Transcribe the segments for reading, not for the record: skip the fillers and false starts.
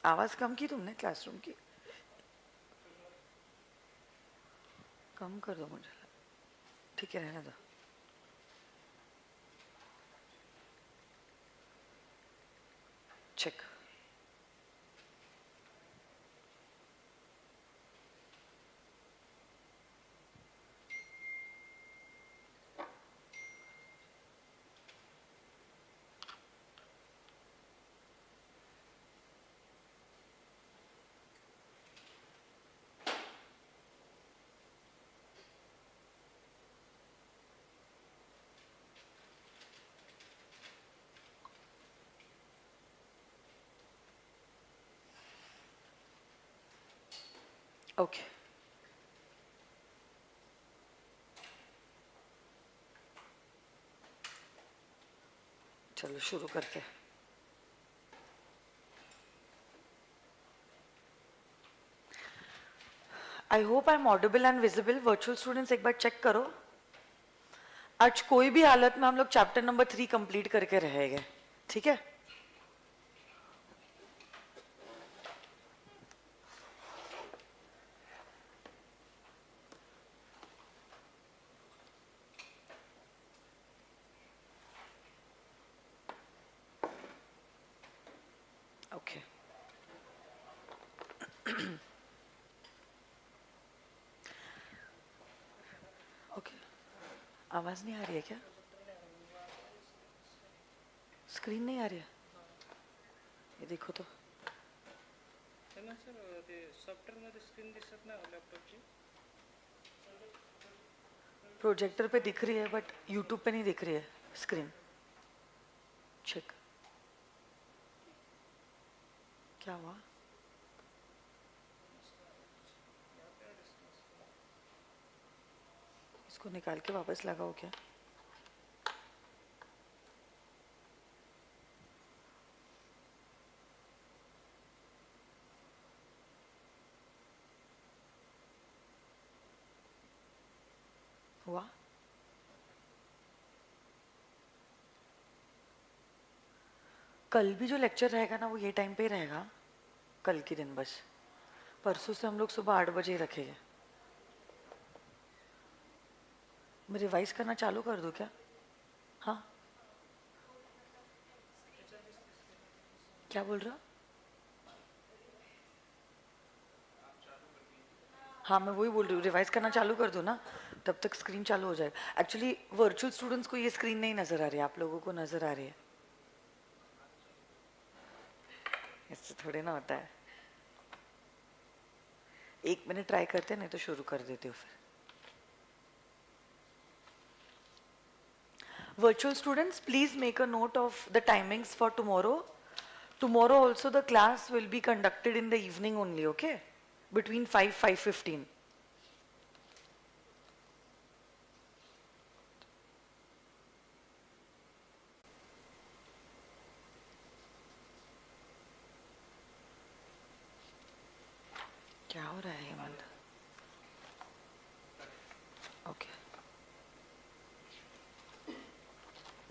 आवाज कम की तुमने क्लासरूम की? कम कर दो मुझे। ठीक है, रहने दो। चेक। ओके, चलो शुरू करते हैं। I hope I am audible and visible. Virtual students एक बार चेक करो। आज कोई भी हालत में हम लोग चैप्टर नंबर 3 कंप्लीट करके रहेंगे, ठीक है? ओके ओके, आवाज नहीं आ रही है क्या? स्क्रीन नहीं आ रही है? ये देखो तो। सर ते सॉफ्टवेअर मध्ये स्क्रीन दिसत नाही लॅपटॉपची. प्रोजेक्टर पे दिख रही है बट यूट्यूब पे नहीं दिख रही है स्क्रीन। चेक। क्या हुआ? इसको निकाल के वापस लगाओ क्या? हुआ? कल भी जो लेक्चर रहेगा ना वो ये टाइम पे ही रहेगा, कल के दिन बस। परसों से हम लोग सुबह 8 बजे ही रखेंगे। मैं रिवाइज करना चालू कर दूं क्या? हाँ, क्या बोल रहा? हाँ, मैं वही बोल रही हूँ, रिवाइज करना चालू कर दो ना, तब तक स्क्रीन चालू हो जाएगा। एक्चुअली वर्चुअल स्टूडेंट्स को ये स्क्रीन नहीं नजर आ रही है, आप लोगों को नजर आ रही है। इससे थोड़े ना होता है। 1 मिनट ट्राई करते हैं, नहीं तो शुरू कर देती हूँ फिर। Virtual students, please make a note of the timings for tomorrow. Tomorrow also the class will be conducted in the evening only, okay? Between 5:15. क्या हो रहा है Hemant? Okay.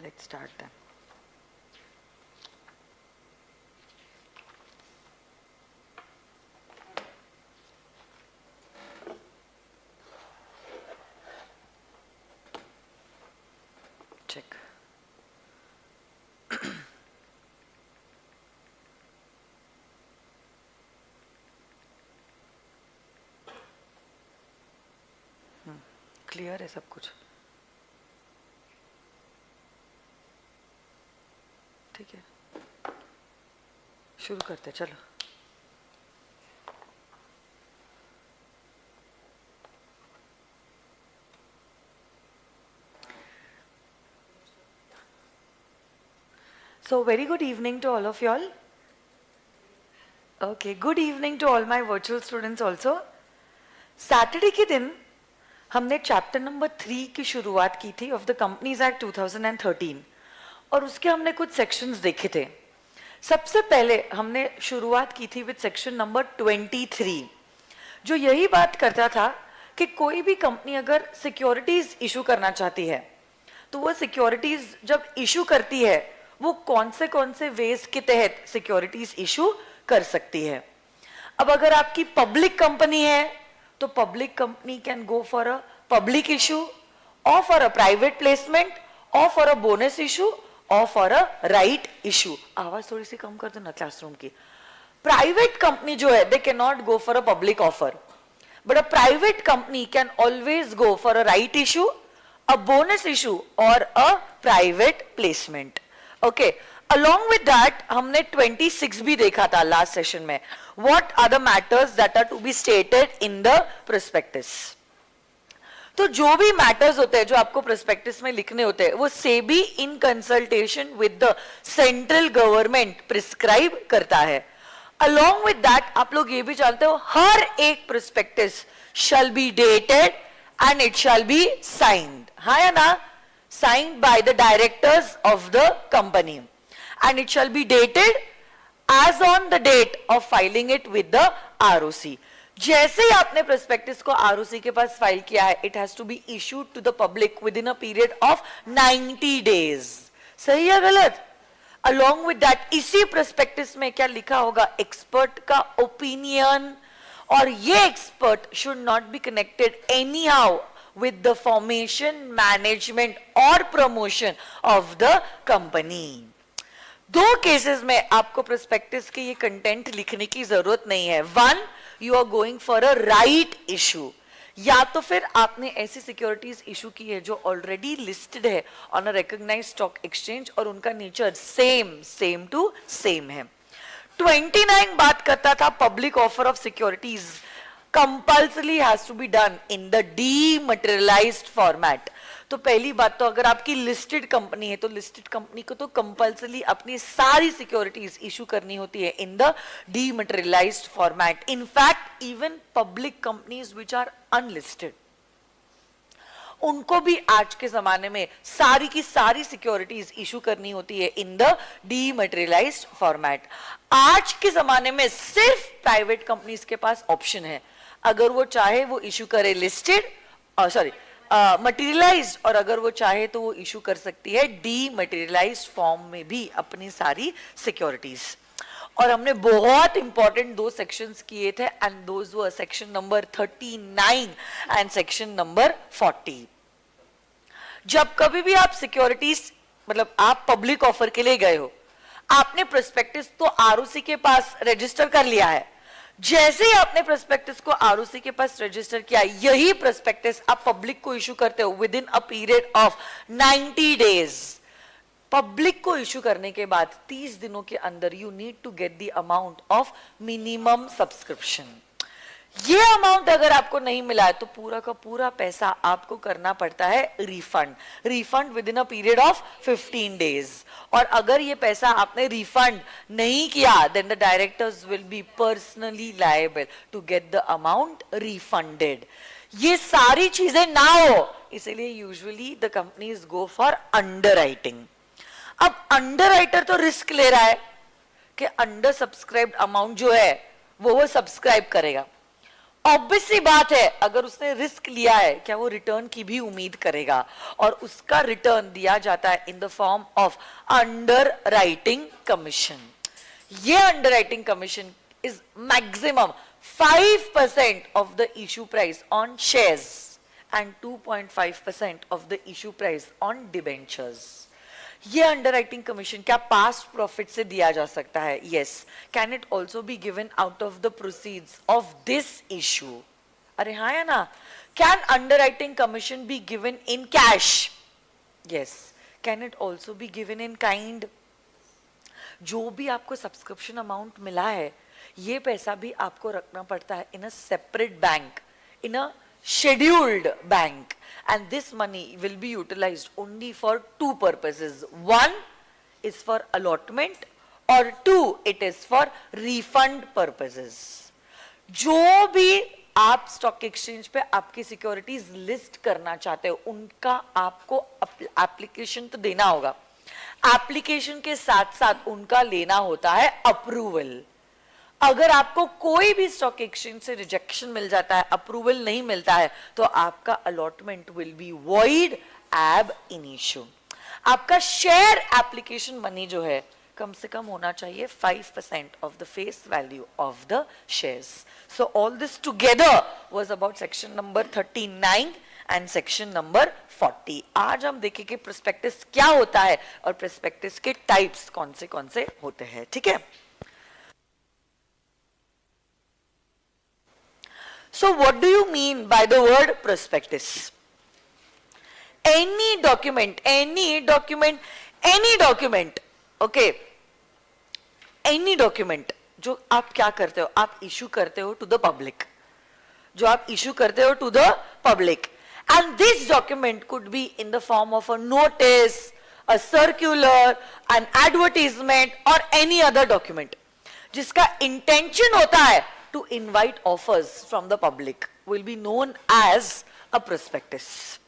Let's start then. Check. Clear है सब कुछ? ठीक है, शुरू करते चलो। So very good evening to all of y'all. Okay, good evening to all my virtual students also. Saturday के दिन हमने चैप्टर नंबर 3 की शुरुआत की थी ऑफ द कंपनीज एक्ट 2013 और उसके हमने कुछ सेक्शंस देखे थे। सबसे पहले हमने शुरुआत की थी विद सेक्शन नंबर 23 जो यही बात करता था कि कोई भी कंपनी अगर सिक्योरिटीज इशू करना चाहती है तो वो सिक्योरिटीज जब इशू करती है वो कौन से वेज के तहत सिक्योरिटीज इशू कर सकती है। अब अगर आपकी पब्लिक कंपनी है तो public company can go for a public issue और फॉर अ प्राइवेट प्लेसमेंट और फॉर अ बोनस इशू और फॉर अ राइट इशू। आवाज थोड़ी सी कम कर दो ना क्लासरूम की। प्राइवेट कंपनी जो है they can not go for a public offer, but a private company can always go for a right issue, a bonus issue or a private placement. Okay, along with that हमने 26 भी देखा था last session में. What are the matters that are to be stated in the prospectus? तो जो भी matters होते हैं जो आपको प्रोस्पेक्टस में लिखने होते हैं वो SEBI in consultation with the central government prescribe करता है। अलॉन्ग विद दैट आप लोग ये भी जानते हो हर एक prospectus shall be dated and it shall be signed. हाँ या ना? Signed by the directors of the company. And it shall be dated as on the date of filing it with the ROC. जैसे ही आपने prospectus को ROC के पास file किया है, it has to be issued to the public within a period of 90 days. सही या गलत? Along with that, इसी prospectus में क्या लिखा होगा? Expert का opinion. और ये expert should not be connected any how with the formation, management और प्रमोशन ऑफ द कंपनी। दो केसेस में आपको प्रोस्पेक्टस के ये कंटेंट लिखने की जरूरत नहीं है। One, you are going for a right issue, या तो फिर आपने ऐसी सिक्योरिटीज इशू की है जो ऑलरेडी लिस्टेड है on a recognised stock exchange और उनका नेचर सेम टू सेम है। 29 बात करता था public offer of securities compulsory has to be done in the dematerialised format. तो पहली बात तो अगर आपकी लिस्टेड कंपनी है तो लिस्टेड कंपनी को तो कंपल्सरी अपनी सारी सिक्योरिटीज इशू करनी होती है in the dematerialised format. In fact even public companies which are unlisted उनको भी आज के जमाने में सारी की सारी सिक्योरिटीज इशू करनी होती है इन द डीमटेरियलाइज्ड फॉर्मेट। आज के जमाने में सिर्फ प्राइवेट कंपनीज के पास ऑप्शन है, अगर वो चाहे वो इशू करे लिस्टेड मटेरियलाइज्ड, और अगर वो चाहे तो वो इशू कर सकती है डीमटेरियलाइज्ड फॉर्म में भी अपनी सारी सिक्योरिटीज। और हमने बहुत इंपॉर्टेंट दो सेक्शंस किए थे and those were section number 39 and section number 40। जब कभी भी आप सिक्योरिटीज मतलब आप पब्लिक ऑफर के लिए गए हो, आपने प्रोस्पेक्टस तो आरओसी के पास रजिस्टर कर लिया है। जैसे ही आपने प्रोस्पेक्टस को आरओसी के पास रजिस्टर किया, यही प्रोस्पेक्टस आप पब्लिक को इशू करते हो within a period of 90 days. Public को इशू करने के बाद 30 दिनों के अंदर you need to get the amount of minimum subscription. ये अमाउंट अगर आपको नहीं मिला है तो पूरा का पूरा पैसा आपको करना पड़ता है refund within a period of 15 days. और अगर ये पैसा आपने रिफंड नहीं किया then the directors will be personally liable to get the amount refunded. ये सारी चीजें ना हो इसलिए usually the companies go for underwriting. अब अंडरराइटर तो रिस्क ले रहा है कि अंडर सब्सक्राइब्ड अमाउंट जो है वो सब्सक्राइब करेगा। ऑब्वियस सी बात है अगर उसने रिस्क लिया है क्या वो रिटर्न की भी उम्मीद करेगा, और उसका रिटर्न दिया जाता है in the form of underwriting commission. ये underwriting commission is maximum 5% of the issue price on shares and 2.5% of the issue price on debentures. ये अंडरराइटिंग कमीशन क्या पास्ट प्रॉफिट से दिया जा सकता है? Yes. Can it also be given out of the proceeds of this issue? अरे हाँ या ना? Can underwriting commission be given in cash? Yes. Can it also be given in kind? जो भी आपको सब्सक्रिप्शन अमाउंट मिला है ये पैसा भी आपको रखना पड़ता है in a separate bank, in a scheduled bank, and this money will be utilized only for two purposes. One is for allotment or two it is for refund purposes. जो भी आप स्टॉक एक्सचेंज पे आपकी securities list करना चाहते हो उनका आपको एप्लीकेशन तो देना होगा, एप्लीकेशन के साथ साथ उनका लेना होता है अप्रूवल। अगर आपको कोई भी स्टॉक एक्सचेंज से रिजेक्शन मिल जाता है, अप्रूवल नहीं मिलता है, तो आपका अलॉटमेंट विल बी वॉइड एब इनिशियो। आपका शेयर एप्लीकेशन मनी जो है कम से कम होना चाहिए 5% of the face value of the shares. So all this together was about section number 39 and section number 40. आज हम देखेंगे prospectus क्या होता है और prospectus के types कौन से होते हैं, ठीक है? So what do you mean by the word prospectus? Any document, okay, any document जो आप क्या करते हो, आप issue करते हो to the public, जो आप issue करते हो to the public, and this document could be in the form of a notice, a circular, an advertisement or any other document जिसका intention होता है to invite offers from the public will be known as a prospectus.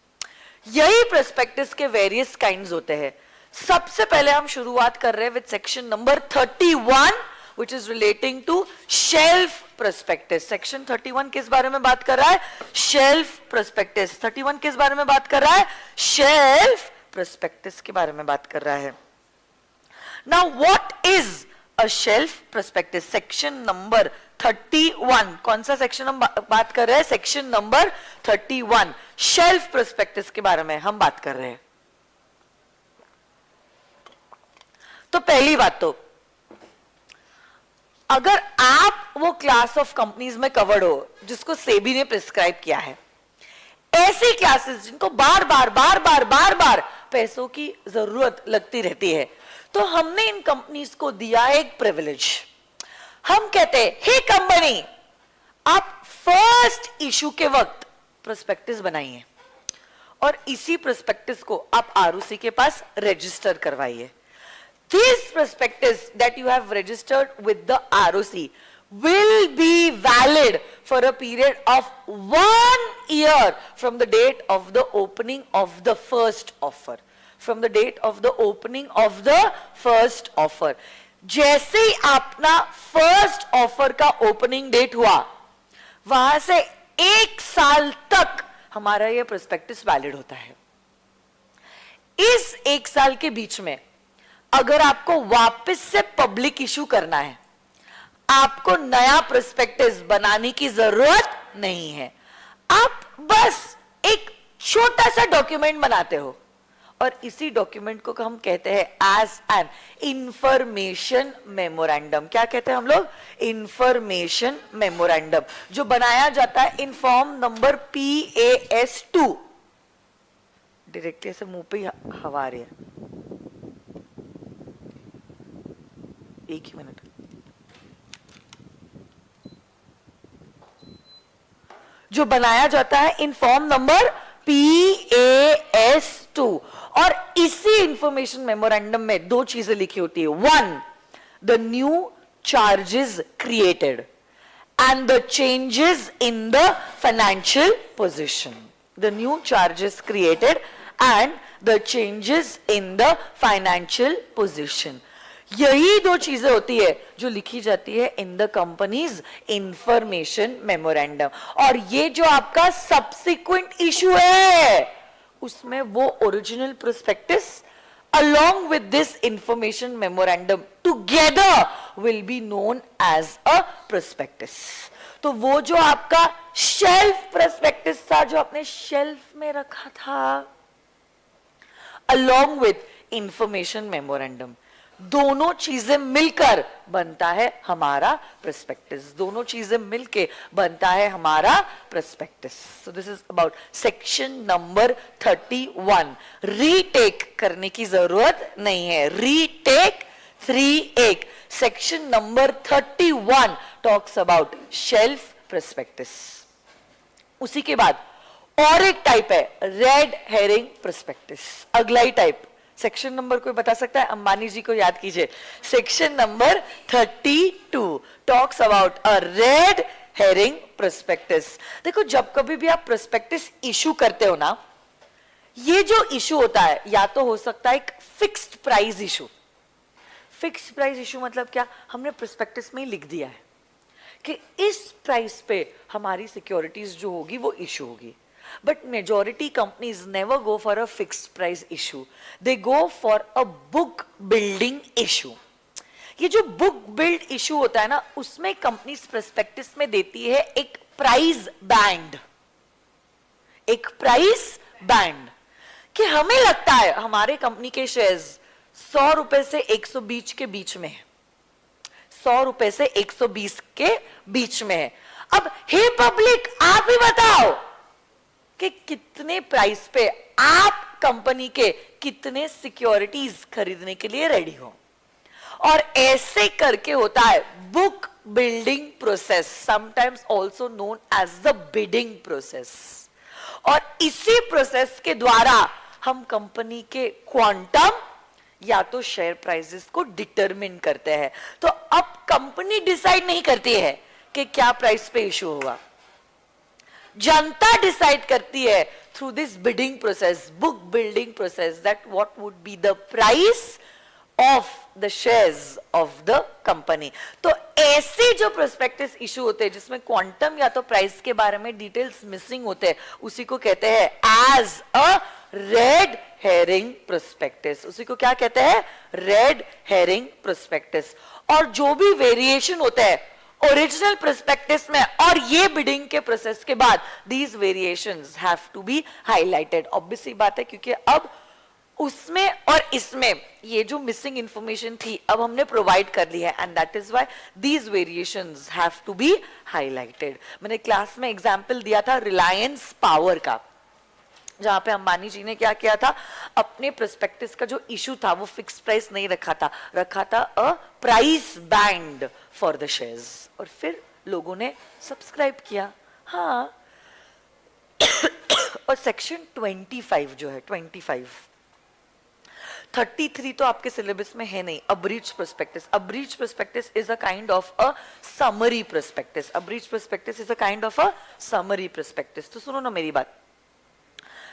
यही prospectus के various kinds होते हैं. सबसे पहले हम शुरुआत कर रहे हैं with section number 31 which is relating to shelf prospectus. Section 31 किस बारे में बात कर रहा है? Shelf prospectus. 31 किस बारे में बात कर रहा है? Shelf prospectus के बारे में बात कर रहा है. Now what is a shelf prospectus? Section number 31. कौन सा सेक्शन हम बात कर रहे हैं? Section number 31. शेल्फ प्रोस्पेक्टस के बारे में हम बात कर रहे हैं. तो पहली बात तो अगर आप वो क्लास ऑफ कंपनीज में कवर्ड हो जिसको सेबी ने प्रिस्क्राइब किया है, ऐसी क्लासेस जिनको बार बार पैसों की जरूरत लगती रहती है, तो हमने इन कंपनीज को दिया एक प्रिविलेज. हम कहते हैं हे कंपनी, आप फर्स्ट इशू के वक्त प्रोस्पेक्टस बनाइए और इसी प्रोस्पेक्टस को आप आरओसी के पास रजिस्टर करवाइए. This prospectus that you have registered with the ROC will be valid for a period of 1 year from the date of the opening of the first offer. From the date of the opening of the first offer. जैसे ही अपना first offer का opening date हुआ, वहां से 1 साल तक हमारा यह प्रोस्पेक्टस वैलिड होता है. इस 1 साल के बीच में अगर आपको वापस से पब्लिक इशू करना है, आपको नया प्रोस्पेक्टस बनाने की जरूरत नहीं है. आप बस एक छोटा सा डॉक्यूमेंट बनाते हो और इसी डॉक्यूमेंट को हम कहते हैं एज एन इंफॉर्मेशन मेमोरेंडम. क्या कहते हैं हम लोग? इंफॉर्मेशन मेमोरेंडम, जो बनाया जाता है इन फॉर्म नंबर PAS2. डायरेक्टली ऐसे मुंह पे हवा आ रही है. एक ही मिनट. जो बनाया जाता है इन फॉर्म नंबर PAS2. और इसी इंफॉर्मेशन मेमोरेंडम में 2 चीजें लिखी होती है. 1, the new charges created and the changes in the financial position. The new charges created and the changes in the financial position. यही 2 चीजें होती है जो लिखी जाती है in the companies information memorandum. और ये जो आपका सब्सिक्वेंट इशू है, उसमें वो original prospectus along with this information memorandum together will be known as a prospectus. तो वो जो आपका शेल्फ प्रोस्पेक्टस था, जो आपने शेल्फ में रखा था, along with information memorandum, दोनों चीजें मिलकर बनता है हमारा प्रोस्पेक्टस. दोनों चीजें मिलके बनता है हमारा prospectus. So this is about section number 31. Retake करने की जरूरत नहीं है. Retake 3A. Section number 31 talks about shelf prospectus. उसी के बाद और एक टाइप है रेड हेरिंग प्रोस्पेक्टस. अगला ही टाइप. सेक्शन नंबर कोई बता सकता है? अंबानी जी को याद कीजिए. Section number 32 talks about a red herring prospectus. देखो, जब कभी भी आप प्रोस्पेक्टस इशू करते हो ना, ये जो इशू होता है या तो हो सकता है एक fixed price issue. Fixed price issue मतलब क्या? हमने प्रोस्पेक्टस में ही लिख दिया है कि इस प्राइस पे हमारी सिक्योरिटीज जो होगी वो इशू होगी. But majority companies never go for a fixed price issue. They go for a book building issue. ये जो बुक बिल्ड इशू होता है ना, उसमें कंपनी प्रोस्पेक्टस में देती है एक प्राइस बैंड, एक प्राइस बैंड, कि हमें लगता है हमारे कंपनी के शेयर्स 100 रुपए से 120 के बीच में है, 100 रुपए से 120 के बीच में है। अब हे पब्लिक, आप ही बताओ कि कितने प्राइस पे आप कंपनी के कितने सिक्योरिटीज खरीदने के लिए रेडी हो। और ऐसे करके होता है book building process, sometimes also known as the bidding process. और इसी प्रोसेस के द्वारा हम कंपनी के क्वांटम या तो शेयर प्राइसेस को डिटरमिन करते हैं। तो अब कंपनी डिसाइड नहीं करती है कि क्या प्राइस पे इशू होगा, जनता डिसाइड करती है through this bidding process, book building process, that what would be the price of the shares of the company. तो ऐसे जो प्रोस्पेक्टस इशू होते हैं जिसमें क्वांटम या तो प्राइस के बारे में डिटेल्स मिसिंग होते हैं, उसी को कहते हैं as a red herring prospectus. उसी को क्या कहते हैं? Red herring prospectus. और जो भी वेरिएशन होता है ओरिजिनल प्रोस्पेक्टस में और ये बिडिंग के प्रोसेस के बाद, these variations have to be highlighted. Obviously बात है, क्योंकि अब उसमें और इसमें ये जो मिसिंग इंफॉर्मेशन थी अब हमने प्रोवाइड कर ली है, and that is why these variations have to be highlighted. मैंने क्लास में एग्जांपल दिया था रिलायंस पावर का, जहां पे अंबानी जी ने क्या किया था, अपने प्रोस्पेक्टस का जो इशू था वो फिक्स प्राइस नहीं रखा था a price band for the shares, और फिर लोगों ने सब्सक्राइब किया। हाँ और सेक्शन 25 जो है 33 तो आपके सिलेबस में है नहीं। Abridged prospectus, abridged prospectus is a kind of a summary prospectus, abridged prospectus is a kind of a summary prospectus. तो सुनो ना मेरी बात,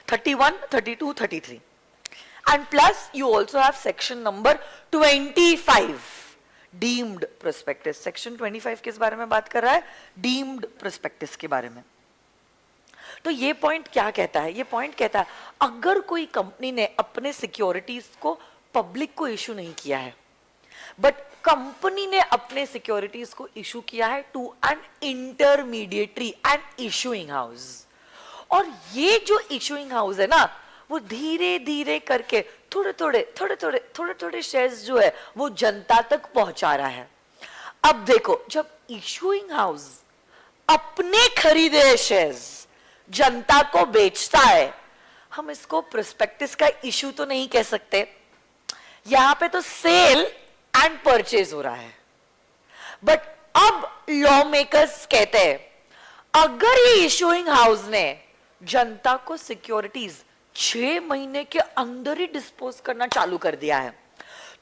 31, 32, 33 and plus you also have section number 25 deemed prospectus। section 25 किस बारे में बात कर रहा है? deemed prospectus के बारे में। तो ये पॉइंट क्या कहता है? ये पॉइंट कहता है अगर कोई कंपनी ने अपने सिक्योरिटीज को पब्लिक को इशू नहीं किया है, बट कंपनी ने अपने सिक्योरिटीज को इशू किया है to an intermediary and issuing house, और ये जो इशूइंग हाउस है ना, वो धीरे धीरे करके थोड़े थोड़े शेयर्स जो है वो जनता तक पहुंचा रहा है। अब देखो, जब इशूइंग हाउस अपने खरीदे शेयर्स जनता को बेचता है, हम इसको प्रोस्पेक्टस का इशू तो नहीं कह सकते, यहां पे तो सेल एंड परचेज हो रहा है। बट अब लॉ मेकर्स कहते हैं अगर ये इशूइंग हाउस ने जनता को सिक्योरिटीज 6 महीने के अंदर ही डिस्पोज करना चालू कर दिया है,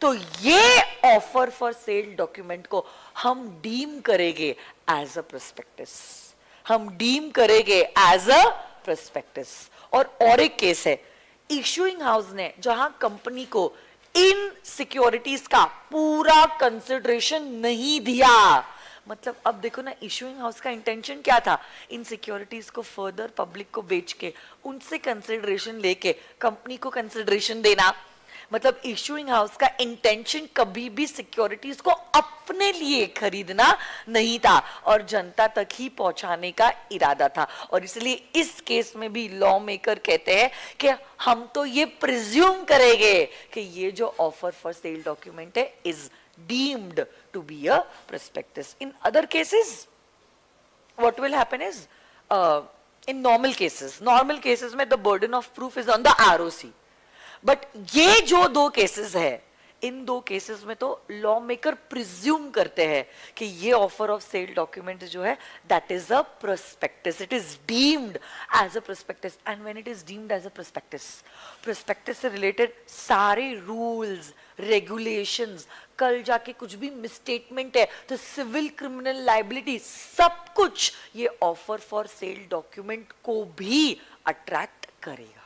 तो ये ऑफर फॉर सेल डॉक्यूमेंट को हम डीम करेंगे एज अ प्रोस्पेक्टस, हम डीम करेंगे एज अ प्रोस्पेक्टस। और एक केस है, इशूइंग हाउस ने जहां कंपनी को इन सिक्योरिटीज का पूरा कंसिडरेशन नहीं दिया, मतलब अब देखो ना, इशूइंग हाउस का इंटेंशन क्या था? इन सिक्योरिटीज को फर्दर पब्लिक को बेच के उनसे कंसिडरेशन लेके कंपनी को कंसिडरेशन देना। मतलब इशूइंग हाउस का इंटेंशन कभी भी सिक्योरिटीज को अपने लिए खरीदना नहीं था और जनता तक ही पहुंचाने का इरादा था। और इसलिए इस केस में भी लॉ मेकर कहते हैं कि हम तो ये प्रिज्यूम करेंगे कि ये जो ऑफर फॉर सेल डॉक्यूमेंट है is deemed to be a prospectus. In other cases, what will happen is, in normal cases में the burden of proof is on the ROC. But ये जो 2 cases है, इन 2 cases में तो law maker presume करते हैं कि ये ऑफर ऑफ सेल डॉक्यूमेंट जो है that is a prospectus, it is deemed as a prospectus. And when it is deemed as a prospectus, prospectus से रिलेटेड सारे रूल्स रेगुलेशंस, कल जाके कुछ भी मिसस्टेटमेंट है तो सिविल क्रिमिनल लाइबिलिटी, सब कुछ ये ऑफर फॉर सेल डॉक्यूमेंट को भी अट्रैक्ट करेगा।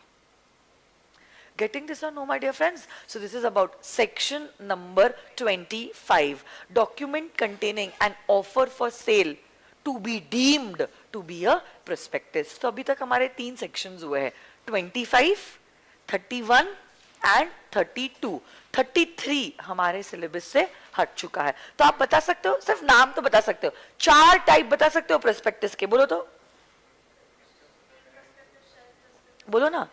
Getting this or no, my dear friends? So this is about section number 25, document containing an offer for sale to be deemed to be a prospectus. तो अभी तक हमारे 3 sections हुए हैं, 25, 31 and 32, 33 हमारे सिलेबस से हट चुका है। तो आप बता सकते हो, सिर्फ नाम तो बता सकते हो, 4 टाइप बता सकते हो प्रोस्पेक्टस के, बोलो तो, बोलो ना।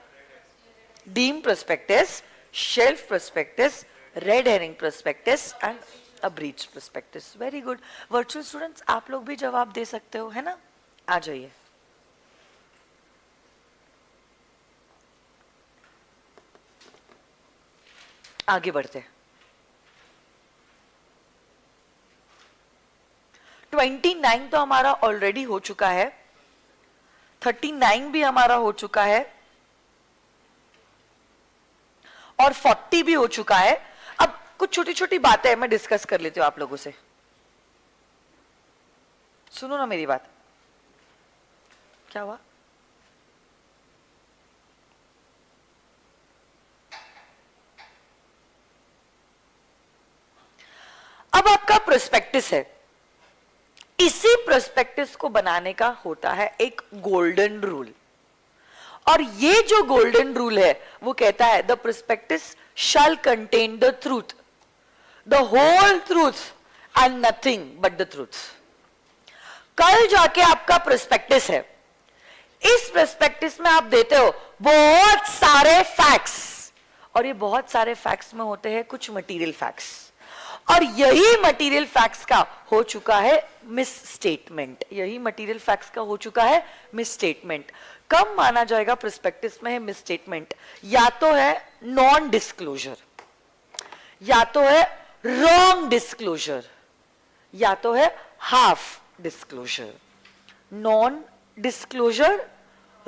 Deem prospectus, shelf prospectus, red herring prospectus and abridged prospectus. Very good. Virtual students आप लोग भी जवाब दे सकते हो, है ना? आ जाइए। आगे बढ़ते हैं। 29 तो हमारा ऑलरेडी हो चुका है, 39 भी हमारा हो चुका है और 40 भी हो चुका है। अब कुछ छोटी छोटी बातें मैं डिस्कस कर लेती हूं आप लोगों से, सुनो ना मेरी बात। क्या हुआ? अब आपका प्रोस्पेक्टस है, इसी प्रोस्पेक्टस को बनाने का होता है एक गोल्डन रूल, और ये जो गोल्डन रूल है वो कहता है the prospectus shall contain the truth, the whole truth and nothing but the truth. कल जाके आपका प्रोस्पेक्टस है, इस प्रोस्पेक्टस में आप देते हो बहुत सारे फैक्ट्स, और ये बहुत सारे फैक्ट्स में होते हैं कुछ मटेरियल फैक्ट्स, और यही मटेरियल फैक्ट्स का हो चुका है मिस स्टेटमेंट, यही मटेरियल फैक्ट्स का हो चुका है मिस स्टेटमेंट। कब माना जाएगा प्रोस्पेक्टस में है मिस स्टेटमेंट? या तो है नॉन डिस्क्लोजर, या तो है रॉन्ग डिस्क्लोजर, या तो है half disclosure. Non disclosure,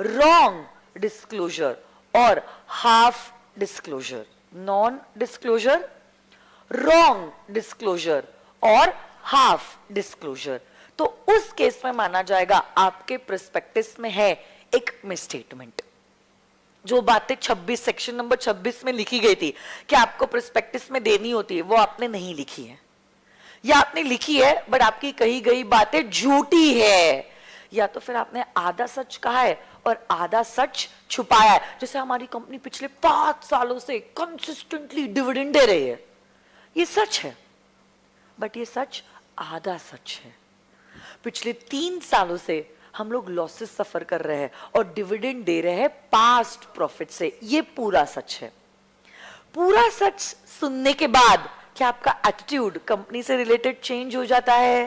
wrong disclosure और half disclosure. Non disclosure, wrong disclosure और हाफ डिस्क्लोजर। तो उस केस में माना जाएगा आपके प्रोस्पेक्टस में है एक मिसस्टेटमेंट। जो बातें 26 सेक्शन नंबर 26 में लिखी गई थी कि आपको प्रोस्पेक्टस में देनी होती है, वो आपने नहीं लिखी है, या आपने लिखी है बट आपकी कही गई बातें झूठी है, या तो फिर आपने आधा सच कहा है और आधा सच छुपाया है। जैसे हमारी कंपनी पिछले 5 सालों से कंसिस्टेंटली डिविडेंड दे रही है, ये सच है बट ये सच आधा सच है। पिछले 3 सालों से हम लोग लॉसेस सफर कर रहे हैं और डिविडेंड दे रहे हैं पास्ट प्रॉफिट से, ये पूरा सच है। पूरा सच सुनने के बाद क्या आपका एटीट्यूड कंपनी से रिलेटेड चेंज हो जाता है?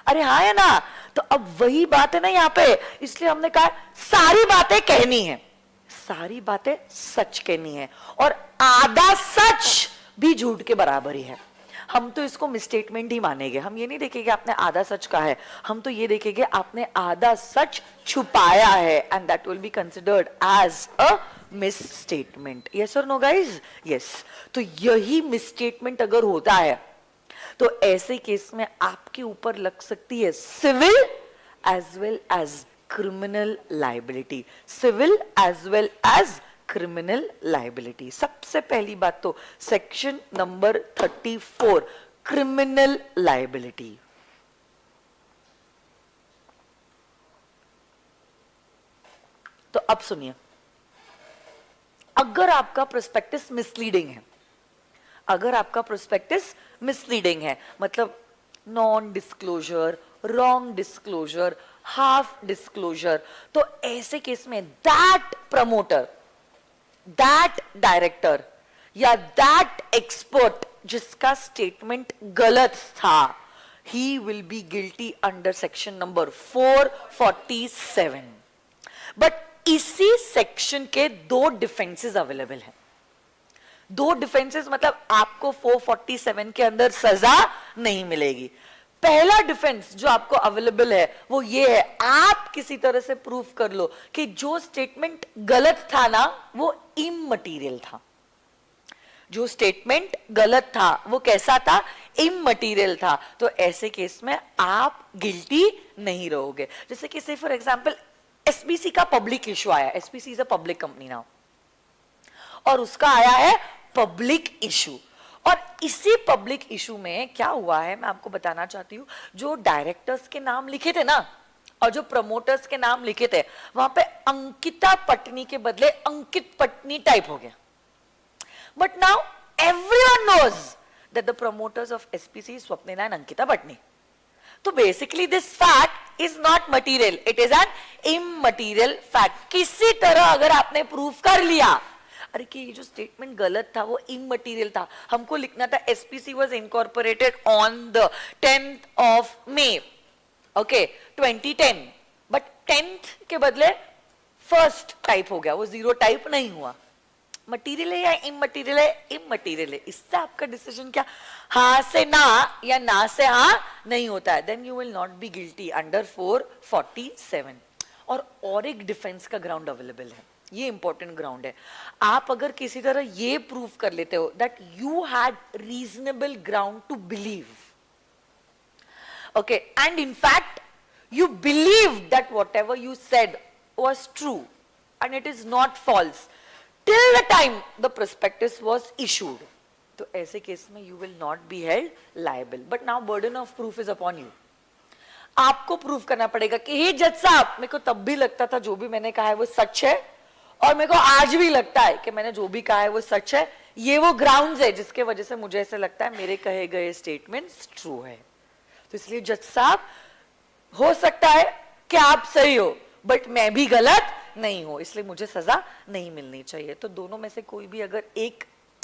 अरे हाँ है ना? तो अब वही बात है ना यहाँ पे, इसलिए हमने कहा सारी बातें कहनी है, सारी बातें सच कहनी है, और आधा सच भी झूठ के बराबर ही है। हम तो इसको मिसस्टेटमेंट ही मानेंगे, हम ये नहीं देखेंगे आपने आधा सच कहा है, हम तो ये देखेंगे आपने आधा सच छुपाया है, and that will be considered as a misstatement. Yes और नो गाइज? यस। तो यही मिसस्टेटमेंट अगर होता है तो ऐसे केस में आपके ऊपर लग सकती है civil as well as criminal liability, civil as well as criminal liability. सबसे पहली बात तो सेक्शन नंबर 34 क्रिमिनल लायबिलिटी। तो अब सुनिए, अगर आपका प्रोस्पेक्टस मिसलीडिंग है, अगर आपका प्रोस्पेक्टस मिसलीडिंग है, मतलब non disclosure, wrong disclosure, half disclosure, तो ऐसे केस में दैट प्रमोटर, दैट डायरेक्टर या दैट एक्सपर्ट जिसका स्टेटमेंट गलत था, he will be guilty under section number 447। But इसी सेक्शन के 2 डिफेंसेस अवेलेबल हैं। 2 डिफेंसेस मतलब आपको 447 के अंदर सजा नहीं मिलेगी। पहला डिफेंस जो आपको अवेलेबल है वो ये है, आप किसी तरह से प्रूफ कर लो कि जो स्टेटमेंट गलत था ना वो इममटीरियल था। जो स्टेटमेंट गलत था वो कैसा था? इममटीरियल था। तो ऐसे केस में आप गिल्टी नहीं रहोगे। जैसे कि से फॉर एग्जांपल एसबीसी का पब्लिक इशू आया, SBC is a public company now, और उसका आया है पब्लिक इशू, और इसी पब्लिक इशू में क्या हुआ है मैं आपको बताना चाहती हूँ। जो डायरेक्टर्स के नाम लिखे थे ना और जो प्रमोटर्स के नाम लिखे थे, वहां पे अंकिता पटनी के बदले अंकित पटनी टाइप हो गया। But now everyone knows that the promoters of SPC is Swapnila and Ankita Bhatni. So basically this fact is not material, it is an immaterial fact. किसी तरह अगर आपने प्रूफ कर लिया अरे कि ये जो स्टेटमेंट गलत था वो इमटेरियल था, हमको लिखना था SPC was incorporated on the 10th of May, okay 2010, but 10th के बदले फर्स्ट टाइप हो गया, वो जीरो टाइप नहीं हुआ. मटीरियल है या इमटीरियल है? इमटीरियल है. इससे आपका डिसीजन क्या हाँ से ना या ना से हाँ नहीं होता है, then you will not be guilty under 447. और एक डिफेंस का ग्राउंड अवेलेबल है, ये इंपॉर्टेंट ग्राउंड है. आप अगर किसी तरह ये प्रूव कर लेते हो that you had reasonable ground to believe, okay, and in fact you believed that whatever you said was true and it is not false till the time the prospectus was issued, तो ऐसे case में you will not be held liable. But now burden of proof is upon you. आपको proof करना पड़ेगा कि हे जज साहब मेरे को तब भी लगता था जो भी मैंने कहा है वो सच है और मेरे को आज भी लगता है कि मैंने जो भी कहा है वो सच है, ये वो ग्राउंड्स है जिसके वजह से मुझे ऐसा लगता है मेरे कहे गए स्टेटमेंट्स ट्रू है. तो इसलिए जज साहब हो सकता है कि आप सही हो बट मैं भी गलत नहीं हूं, इसलिए मुझे सजा नहीं मिलनी चाहिए. तो दोनों में से कोई भी अगर एक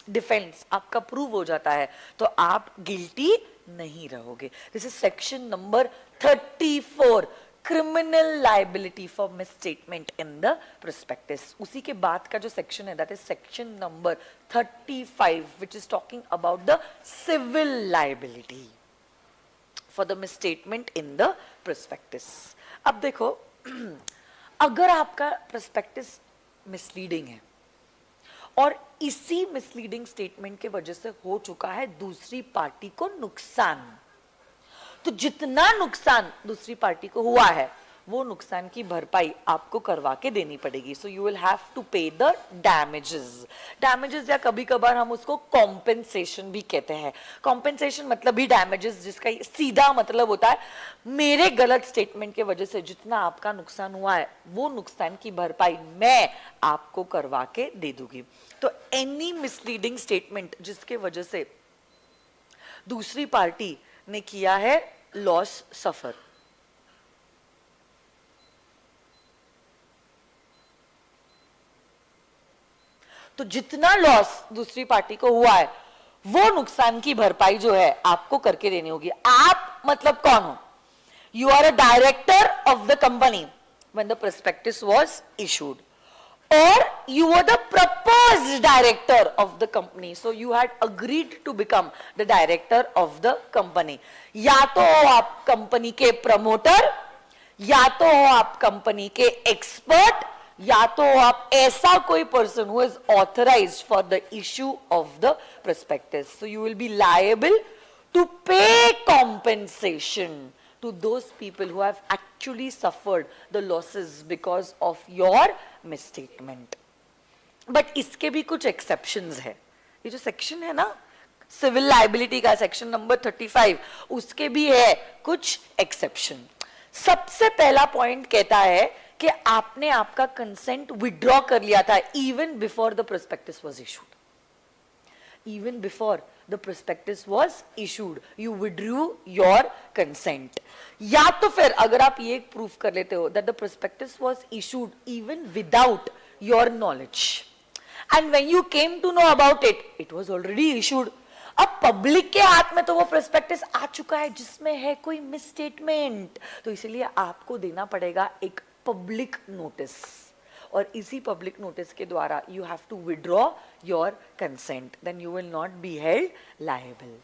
डिफेंस आपका प्रूव हो जाता है तो आप गिल्टी नहीं रहोगे. This is section number 34, criminal liability for misstatement in the prospectus. उसी के बाद का जो सेक्शन है that is section number 35 which is talking about the civil liability for the misstatement in the prospectus. अब देखो अगर आपका prospectus misleading है और इसी misleading statement के वजह से हो चुका है दूसरी पार्टी को नुकसान, तो जितना नुकसान दूसरी पार्टी को हुआ है वो नुकसान की भरपाई आपको करवा के देनी पड़ेगी. So you will have to pay the damages या कभी कभार हम उसको कॉम्पेंसेशन भी कहते हैं. कॉम्पेंसेशन मतलब ही डैमेजेस, जिसका सीधा मतलब होता है मेरे गलत स्टेटमेंट के वजह से जितना आपका नुकसान हुआ है वो नुकसान की भरपाई मैं आपको करवा के दे दूंगी. तो एनी मिसलीडिंग स्टेटमेंट जिसके वजह से दूसरी पार्टी ने किया है लॉस सफर, तो जितना लॉस दूसरी पार्टी को हुआ है वो नुकसान की भरपाई जो है आपको करके देनी होगी. आप मतलब कौन हो? You are a director of the company when the prospectus was issued, और you were the proposed director of the company, so you had agreed to become the director of the company. या तो आप company के promoter, या तो आप company के expert, या तो आप ऐसा कोई person who is authorized for the issue of the prospectus. So you will be liable to pay compensation to those people who have actually suffered the losses because of your misstatement. But इसके भी कुछ exceptions है. ये जो section है ना civil liability का section number 35, उसके भी है कुछ एक्सेप्शन. सबसे पहला पॉइंट कहता है कि आपने आपका कंसेंट विड्रॉ कर लिया था even before the prospectus was issued. Even before the prospectus was issued you withdrew your consent. या तो फिर अगर आप ये प्रूफ कर लेते हो that the prospectus was issued even without your knowledge, and when you came to know about it, it was already issued. अब पब्लिक के हाथ में तो वो प्रोस्पेक्टस आ चुका है जिसमें है कोई मिसस्टेटमेंट, तो इसलिए आपको देना पड़ेगा एक पब्लिक नोटिस, और इसी पब्लिक नोटिस के द्वारा you have to withdraw your consent, then you will not be held liable.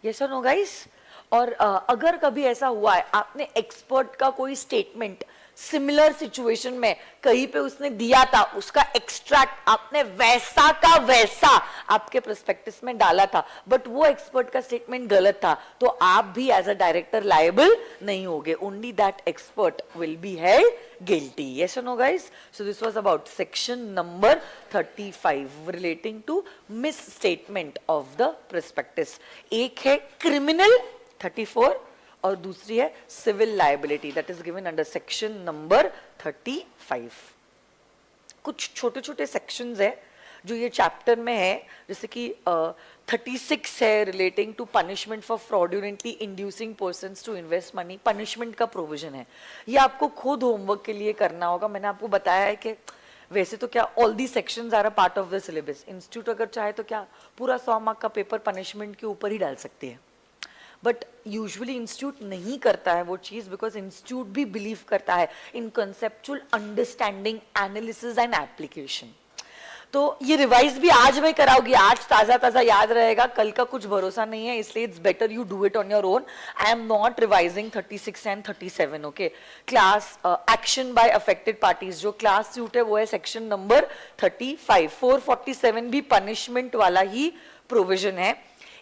Yes और नो गाइस? और अगर कभी ऐसा हुआ है आपने एक्सपर्ट का कोई स्टेटमेंट सिमिलर सिचुएशन में कहीं पे उसने दिया था, उसका एक्सट्रैक्ट आपने वैसा का वैसा आपके प्रोस्पेक्टस में डाला था, बट वो एक्सपर्ट का स्टेटमेंट गलत था, तो आप भी एज अ डायरेक्टर लायबल नहीं होगे. Only that expert will be held guilty. Yes और no guys? So this was about section number 35 relating to misstatement of the prospectus. एक है क्रिमिनल 34 और दूसरी है civil liability that is given under section number 35. कुछ छोटे छोटे sections है जो ये चैप्टर में है, जैसे कि 36 है relating to punishment for fraudulently inducing persons to invest money, punishment का प्रोविजन है। ये आपको खुद होमवर्क के लिए करना होगा। मैंने आपको बताया है कि वैसे तो क्या all the sections are a part of the syllabus. Institute अगर चाहे तो क्या पूरा 100 मार्क का पेपर पनिशमेंट के ऊपर ही डाल सकती है, बट यूजुअली इंस्टीट्यूट नहीं करता है वो चीज, बिकॉज इंस्टीट्यूट भी बिलीव करता है in conceptual understanding, analysis and application. तो ये रिवाइज भी आज में कराओगी, आज ताजा ताजा याद रहेगा, कल का कुछ भरोसा नहीं है, इसलिए it's better you do it on your own. I am not revising 36 and 37। Okay, class action by affected parties, जो क्लास सूट है वो है सेक्शन नंबर 35। 447 भी पनिशमेंट वाला ही प्रोविजन है।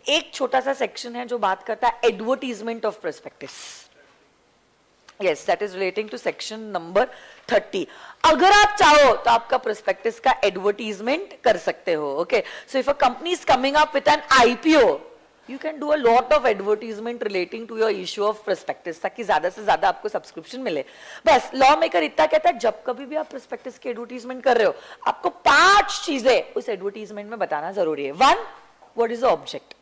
एक छोटा सा सेक्शन है जो बात करता है advertisement of prospectus. Yes, that is relating to section number 30। अगर आप चाहो तो आपका प्रोस्पेक्टस का एडवर्टीजमेंट कर सकते हो। Okay, so if a company is coming up with an IPO, you can do a lot of advertisement relating to your issue of prospectus, ताकि ज्यादा से ज्यादा आपको सब्सक्रिप्शन मिले। बस लॉ मेकर इतना कहता है, जब कभी भी आप प्रोस्पेक्टस की एडवर्टीजमेंट कर रहे हो, आपको 5 चीजें उस एडवर्टीजमेंट में बताना जरूरी है। 1, what is the object,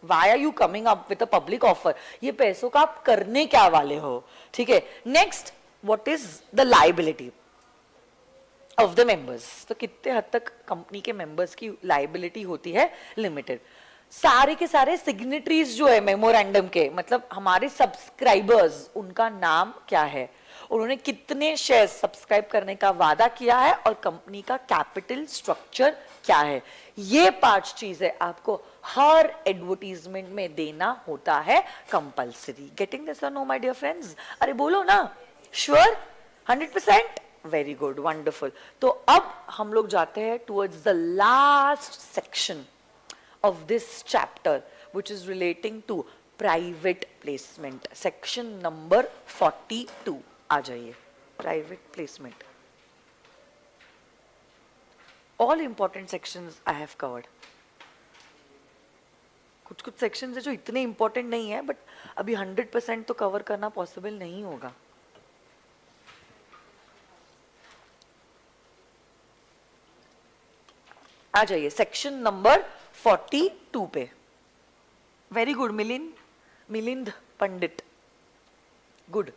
Why are you coming up with a public offer? ये पैसों का आप करने क्या वाले हो, ठीक है। Next, what is the liability of the members? तो कितने हद तक कंपनी के मेंबर्स की लाइबिलिटी होती है, लिमिटेड। सारे के सारे सिग्नेटरीज जो है मेमोरेंडम के, मतलब हमारे सब्सक्राइबर्स, उनका नाम क्या है, उन्होंने कितने शेयर सब्सक्राइब करने का वादा किया है, और कंपनी का कैपिटल स्ट्रक्चर क्या है। ये 5 चीजें आपको हर एडवर्टीजमेंट में देना होता है कंपल्सरी। गेटिंग दिस और नो माय डियर फ्रेंड्स? अरे बोलो ना, श्योर, 100%? Very good, wonderful. तो अब हम लोग जाते हैं towards the last section of this chapter, which is relating to private placement, section number 42। आ जाइए, private placement. All important sections I have covered. कुछ कुछ सेक्शंस है जो इतने इंपॉर्टेंट नहीं है, बट अभी 100% तो कवर करना पॉसिबल नहीं होगा। आ जाइए सेक्शन नंबर 42 पे। वेरी गुड मिलिंद पंडित, गुड।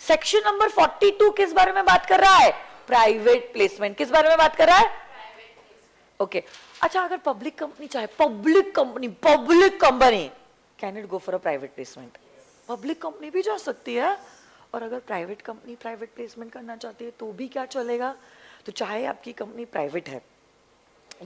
सेक्शन नंबर 42 किस बारे में बात कर रहा है? Private placement. किस बारे में बात कर रहा है? ओके, अच्छा, अगर पब्लिक कंपनी चाहे, public company can it go for a private placement? Public company भी जा सकती है, और अगर प्राइवेट कंपनी प्राइवेट प्लेसमेंट करना चाहती है तो भी क्या चलेगा? तो चाहे आपकी कंपनी प्राइवेट है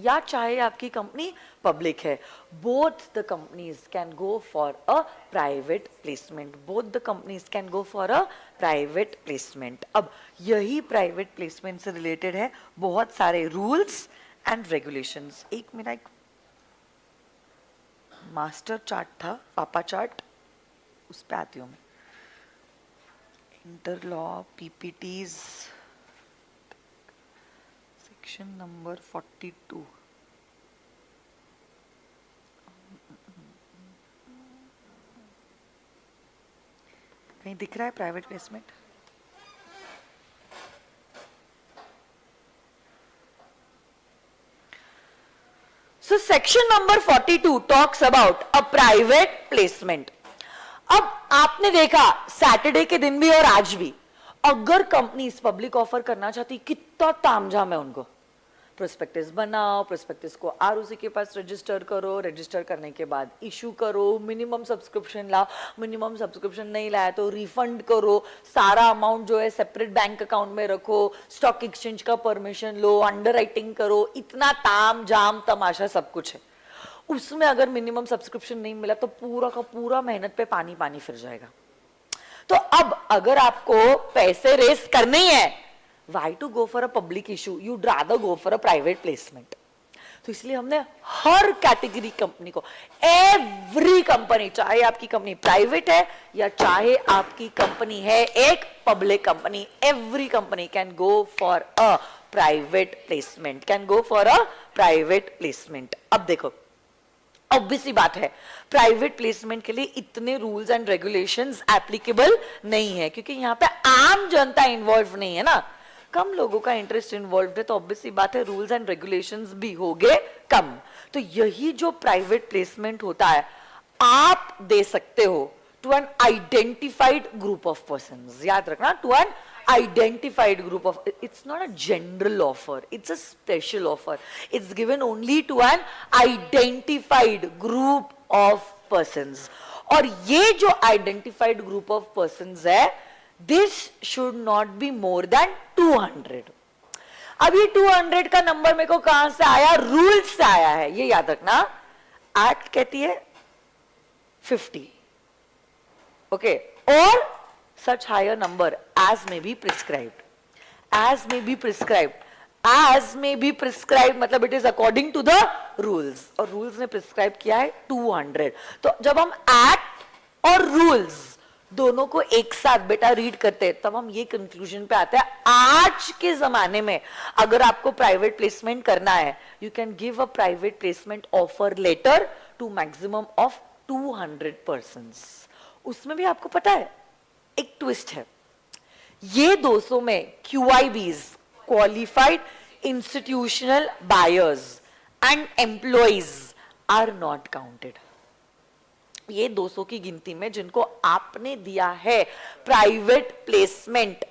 या चाहे आपकी कंपनी पब्लिक है, both the companies can go for a private placement. Both the companies can go for a private placement. अब यही प्राइवेट प्लेसमेंट से रिलेटेड है बहुत सारे रूल्स एंड रेगुलेशंस। एक मेरा एक मास्टर चार्ट था, पापा चार्ट, उस पे आती हूँ मैं। Inter law, PPTs, section number 42। कहीं दिख रहा है private placement? So section number 42 talks about a private placement. अब आपने देखा सैटरडे के दिन भी और आज भी, अगर कंपनी पब्लिक ऑफर करना चाहती, कितना तामझाम है उनको। प्रोस्पेक्टस बनाओ, प्रोस्पेक्टस को आरओसी के पास रजिस्टर करो, रजिस्टर करने के बाद इशू करो, मिनिमम सब्सक्रिप्शन लाओ, मिनिमम सब्सक्रिप्शन नहीं लाया तो रिफंड करो, सारा अमाउंट जो है सेपरेट बैंक अकाउंट में रखो, स्टॉक एक्सचेंज का परमिशन लो, अंडरराइटिंग करो, इतना ताम झाम तमाशा सब कुछ है। उसमें अगर मिनिमम सब्सक्रिप्शन नहीं मिला तो पूरा का पूरा मेहनत पे पानी पानी फिर जाएगा। तो अब अगर आपको पैसे रेस करने ही है, why to go for a public issue? You'd rather go for a private placement. तो इसलिए हमने हर कैटेगरी कंपनी को, एवरी कंपनी, चाहे आपकी कंपनी प्राइवेट है या चाहे आपकी कंपनी है एक public company, every company can go for a private placement, can go for a private placement. अब देखो, ऑब्वियसली बात है, प्राइवेट प्लेसमेंट के लिए इतने रूल्स एंड रेगुलेशंस एप्लीकेबल नहीं है, क्योंकि यहाँ पे आम जनता इन्वॉल्व नहीं है ना। कम लोगों का इंटरेस्ट इन्वॉल्व है तो ऑब्वियसली बात है रूल्स एंड रेगुलेशंस भी होंगे कम। तो यही जो प्राइवेट प्लेसमेंट होता है आप दे सकते हो to an identified group of persons. याद रखना, to an identified group of, it's not a general offer, it's a special offer, it's given only to an identified group of persons। और ये जो identified group of persons है, this should not be more than 200। अब ये 200 का number मेरे को कहां से आया? रूल से आया है, ये याद रखना। एक्ट कहती है 50, ओके, और such higher number as may be prescribed, as may be prescribed, as may be prescribed मतलब it is according to the rules, और rules ने prescribe किया है 200। तो जब हम act और rules दोनों को एक साथ बेटा रीड करते हैं तब हम ये कंक्लूजन पे आते हैं, आज के जमाने में अगर आपको प्राइवेट प्लेसमेंट करना है you can give a private placement offer letter to maximum of 200 persons. उसमें भी आपको पता है एक ट्विस्ट है, ये 200 में QIBs, qualified institutional buyers and employees are not counted. ये 200 की गिनती में जिनको आपने दिया है प्राइवेट प्लेसमेंट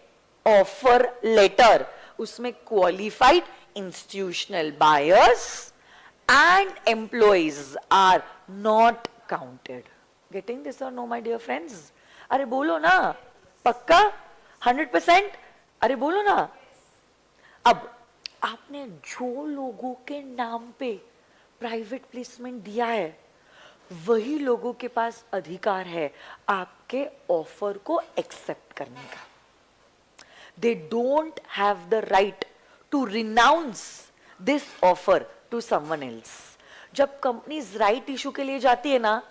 ऑफर लेटर, उसमें qualified institutional buyers and employees are not counted. Getting this और नो माय डियर फ्रेंड्स? अरे बोलो ना, पक्का 100%? अरे बोलो ना। अब आपने जो लोगों के नाम पे प्राइवेट प्लेसमेंट दिया है वही लोगों के पास अधिकार है आपके ऑफर को एक्सेप्ट करने का। They don't have the right to renounce this offer to someone else. जब कंपनीज राइट इशू के लिए जाती है ना,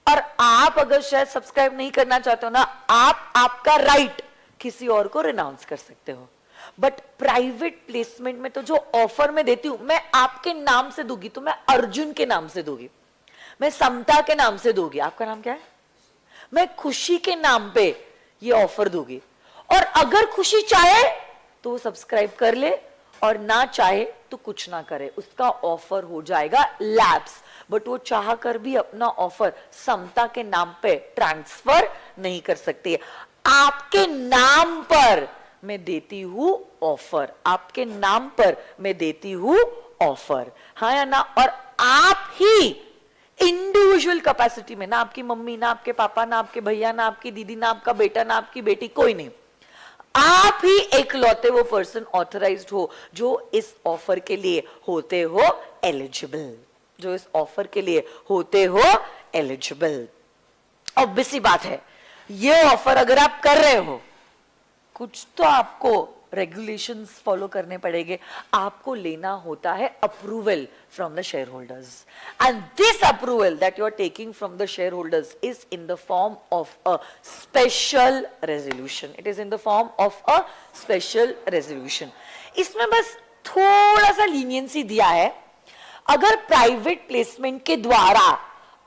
और आप अगर शायद सब्सक्राइब नहीं करना चाहते हो ना, आप आपका राइट किसी और को रिनाउंस कर सकते हो। बट प्राइवेट प्लेसमेंट में तो जो ऑफर मैं देती हूं, मैं आपके नाम से दूंगी तो मैं अर्जुन के नाम से दूंगी, मैं समता के नाम से दूंगी। आपका नाम क्या है? मैं खुशी के नाम पे ये ऑफर दूंगी, और अगर खुशी चाहे तो वो सब्सक्राइब कर ले और ना चाहे तो कुछ ना करे, उसका ऑफर हो जाएगा लैप्स। बट वो चाह कर भी अपना ऑफर समता के नाम पे ट्रांसफर नहीं कर सकती है। आपके नाम पर मैं देती हूं ऑफर, आपके नाम पर मैं देती हूं ऑफर, हाँ या ना? और आप ही इंडिविजुअल कैपेसिटी में, ना आपकी मम्मी, ना आपके पापा, ना आपके भैया, ना आपकी दीदी, ना आपका बेटा, ना आपकी बेटी, कोई नहीं, आप ही एकलौते वो पर्सन ऑथराइज्ड हो जो इस ऑफर के लिए होते हो एलिजिबल, जो इस ऑफर के लिए होते हो एलिजिबल। ऑब्वियस सी बात है, ये ऑफर अगर आप कर रहे हो कुछ तो आपको रेगुलेशंस फॉलो करने पड़ेंगे, आपको लेना होता है approval from the shareholders, and this approval that you are taking from the shareholders is in the form of a special resolution. It is in the form of a special resolution. इसमें बस थोड़ा सा leniency दिया है, अगर private placement के द्वारा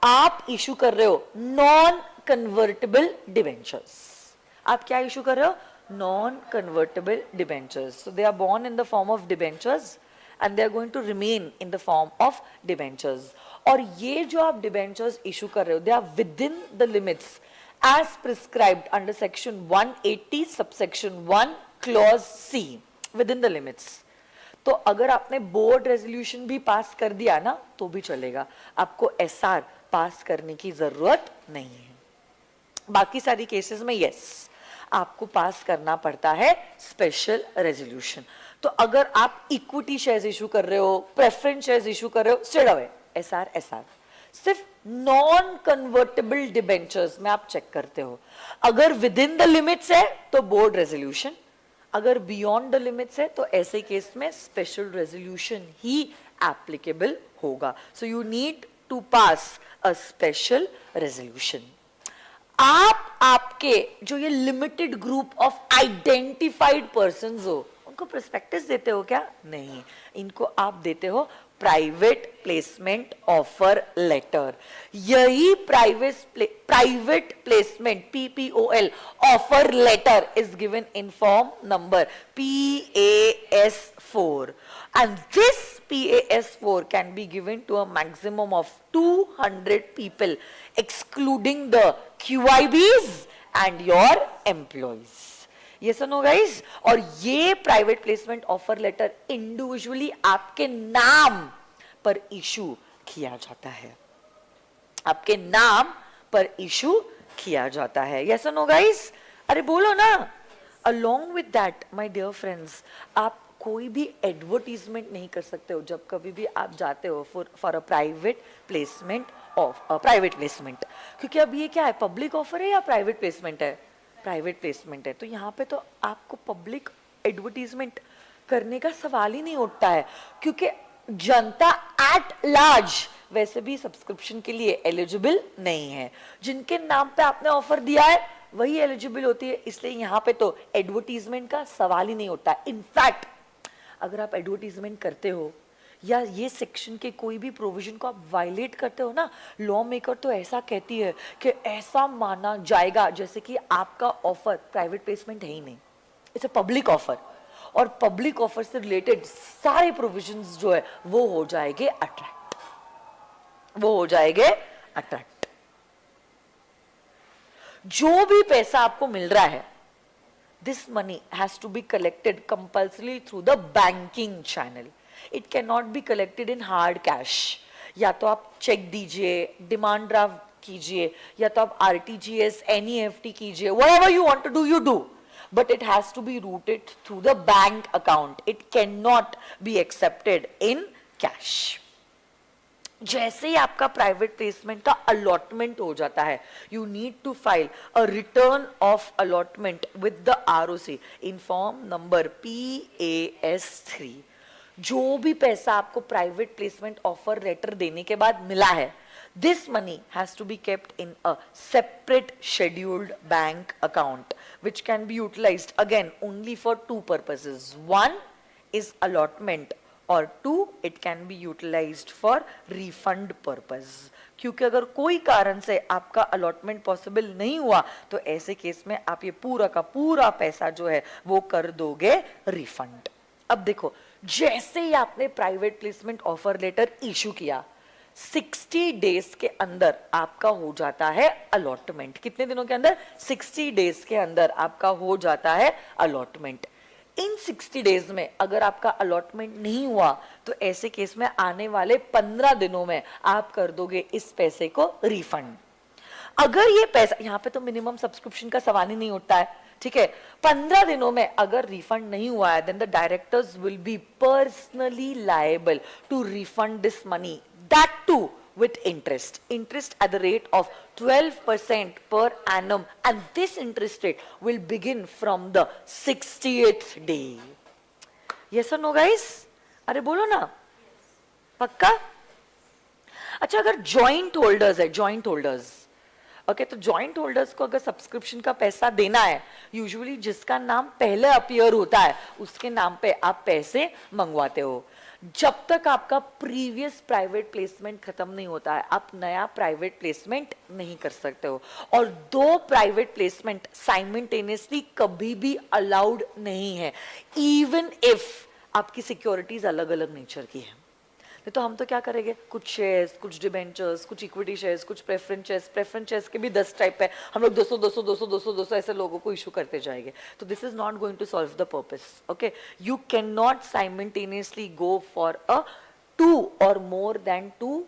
आप इशू कर रहे हो नॉन कन्वर्टेबल डिबेंचर्स, आप क्या इशू कर रहे हो? non-convertible debentures. So they are born in the form of debentures and they are going to remain in the form of debentures. और ये जो आप debentures issue कर रहे हो, they are within the limits as prescribed under section 180 subsection 1 clause C, within the limits. तो अगर आपने बोर्ड रेजोल्यूशन भी पास कर दिया ना तो भी चलेगा, आपको SR पास करने की जरूरत नहीं है। बाकी सारी केसेस में यस आपको पास करना पड़ता है स्पेशल रेजोल्यूशन। तो अगर आप इक्विटी शेयर्स इशू कर रहे हो, प्रेफरेंस शेयर्स इशू कर रहे हो, स्ट्रेट अवे एसआर एसआर। सिर्फ नॉन कन्वर्टेबल डिबेंचर्स में आप चेक करते हो, अगर विद इन द लिमिट्स है तो बोर्ड रेजोल्यूशन, अगर बियॉन्ड द लिमिट्स है तो ऐसे केस में स्पेशल रेजोल्यूशन ही एप्लीकेबल होगा। So you need to pass a special resolution. आप आपके जो ये limited group of identified persons हो उनको प्रोस्पेक्टस देते हो क्या? नहीं, इनको आप देते हो प्राइवेट प्लेसमेंट ऑफर लेटर। यही private placement PPOL offer letter is given in form number PAS4 and this PAS4 can be given to a maximum of 200 people excluding the QIBs and your employees। Yes or no guys? और ये private placement offer letter individually आपके नाम पर issue किया जाता है, आपके नाम पर इशू किया जाता है। Yes or no guys? अरे बोलो ना। Along with that, my dear friends, आप कोई भी एडवर्टीजमेंट नहीं कर सकते हो जब कभी भी आप जाते हो for a private placement of private placement, क्योंकि अब ये क्या है, पब्लिक ऑफर है या प्राइवेट प्लेसमेंट है? प्राइवेट प्लेसमेंट है। तो यहाँ पे तो आपको पब्लिक एडवर्टीजमेंट करने का सवाल ही नहीं उठता है, क्योंकि जनता एट लार्ज वैसे भी सब्सक्रिप्शन के लिए एलिजिबल नहीं है। जिनके नाम पे आपने ऑफर दिया है वही एलिजिबल होती है, इसलिए यहाँ पे तो एडवर्टीजमेंट का सवाल ही नहीं उठता। इनफैक्ट अगर आप एडवर्टीजमेंट करते हो या ये सेक्शन के कोई भी प्रोविजन को आप वायलेट करते हो ना, लॉ मेकर तो ऐसा कहती है कि ऐसा माना जाएगा जैसे कि आपका ऑफर प्राइवेट प्लेसमेंट है ही नहीं, इट्स अ पब्लिक ऑफर, और पब्लिक ऑफर से रिलेटेड सारे प्रोविजंस जो है वो हो जाएंगे अट्रैक्ट, वो हो जाएंगे अट्रैक्ट। जो भी पैसा आपको मिल रहा है, this money has to be collected compulsorily through the banking channel. It cannot be collected in hard cash. या तो आप चेक दीजिए, डिमांड ड्राफ्ट कीजिए, या तो आप RTGS, NEFT कीजिए, whatever you want to do, you do. But it has to be routed through the bank account. It cannot be accepted in cash. जैसे ही आपका प्राइवेट प्लेसमेंट का अलॉटमेंट हो जाता है, you need to file a return of allotment with the ROC in form number PAS3। जो भी पैसा आपको प्राइवेट प्लेसमेंट ऑफर लेटर देने के बाद मिला है, this money has to be kept in a separate scheduled bank account which can be utilized again only for two purposes. One is allotment और 2 it can be utilized for refund purpose। क्योंकि अगर कोई कारण से आपका allotment possible नहीं हुआ तो ऐसे केस में आप ये पूरा का पूरा पैसा जो है वो कर दोगे रिफंड। अब देखो, जैसे ही आपने private placement offer letter issue किया, 60 डेज के अंदर आपका हो जाता है अलॉटमेंट। कितने दिनों के अंदर? 60 डेज के अंदर आपका हो जाता है अलॉटमेंट। इन 60 डेज में अगर आपका अलॉटमेंट नहीं हुआ तो ऐसे केस में आने वाले 15 दिनों में आप कर दोगे इस पैसे को रिफंड। अगर ये पैसा, यहाँ पे तो मिनिमम सब्सक्रिप्शन का सवाल ही नहीं उठता है, ठीक है। 15 दिनों में अगर रिफंड नहीं हुआ है, then the directors will be personally liable to refund this money, that too with interest at the rate of 12% per annum, and this interest rate will begin from the 60th day. Yes or no guys? अरे बोलो ना, पक्का? अच्छा, अगर joint holders है, joint holders, okay, तो joint holders को अगर सब्सक्रिप्शन का पैसा देना है, यूजुअली जिसका नाम पहले अपीयर होता है उसके नाम पे आप पैसे मंगवाते हो। जब तक आपका प्रीवियस प्राइवेट प्लेसमेंट खत्म नहीं होता है, आप नया प्राइवेट प्लेसमेंट नहीं कर सकते हो। और 2 प्राइवेट प्लेसमेंट साइमल्टेनियसली कभी भी अलाउड नहीं है, इवन इफ आपकी सिक्योरिटीज अलग अलग नेचर की है। तो हम तो क्या करेंगे, कुछ शेयर्स, कुछ डिबेंचर्स, कुछ इक्विटी शेयर्स, कुछ प्रेफरेंस शेयर्स के भी 10 टाइप है, हम लोग 200 ऐसे लोगों को इशू करते जाएंगे। तो this is not going to solve the purpose. Okay, you can not simultaneously go for a 2 or more than 2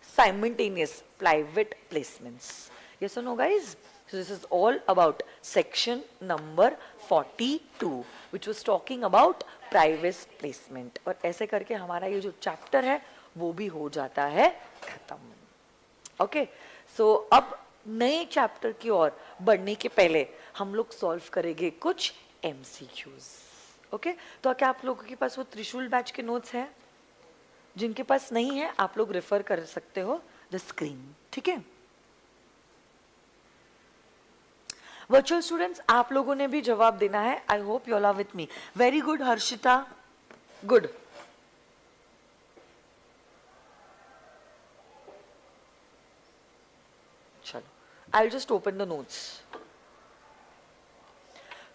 simultaneous private placements. Yes or no guys? So this is all about section number 42 which was talking about private placement। और ऐसे करके हमारा ये जो chapter है वो भी हो जाता है खत्म। ओके, सो अब नए चैप्टर की ओर बढ़ने के पहले हम लोग सॉल्व करेंगे कुछ MCQs। ओके, तो क्या आप लोगों के पास वो त्रिशूल बैच के नोट्स हैं? जिनके पास नहीं है आप लोग रेफर कर सकते हो द स्क्रीन, ठीक है। वर्चुअल स्टूडेंट्स, आप लोगों ने भी जवाब देना है। I hope you all are with me. Very good Harshita, good. चलो, I just open the notes.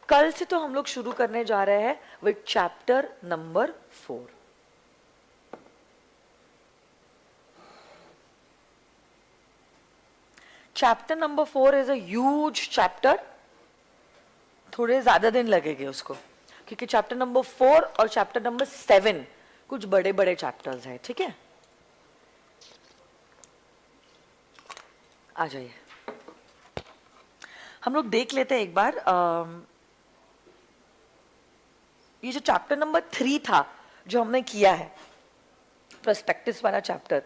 कल से तो हम लोग शुरू करने जा रहे हैं with chapter number 4. Chapter number 4 is a huge chapter. थोड़े ज्यादा दिन लगेंगे उसको, क्योंकि चैप्टर नंबर 4 और चैप्टर नंबर 7 कुछ बड़े बड़े चैप्टर्स हैं. ठीक है, आ जाइए. हम लोग देख लेते हैं एक बार. ये जो चैप्टर नंबर 3 था जो हमने किया है, प्रोस्पेक्टस वाला चैप्टर,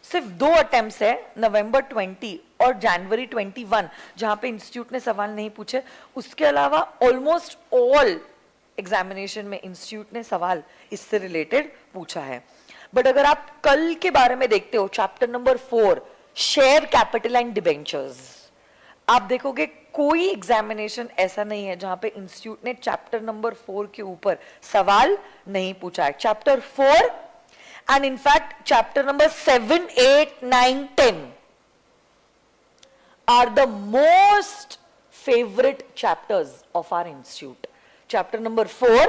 सिर्फ 2 अटेम्प्ट्स है, नवंबर 20 और जनवरी 21, जहां पे इंस्टीट्यूट ने सवाल नहीं पूछे. उसके अलावा ऑलमोस्ट ऑल एग्जामिनेशन में इंस्टीट्यूट ने सवाल इससे रिलेटेड पूछा है. बट अगर आप कल के बारे में देखते हो, chapter number 4 share capital and debentures, आप देखोगे कोई एग्जामिनेशन ऐसा नहीं है जहां पे इंस्टीट्यूट ने चैप्टर नंबर 4 के ऊपर सवाल नहीं पूछा है. Chapter 4 and in fact chapter number 7, 8, 9, 10 are the most favorite chapters of our institute. Chapter number 4,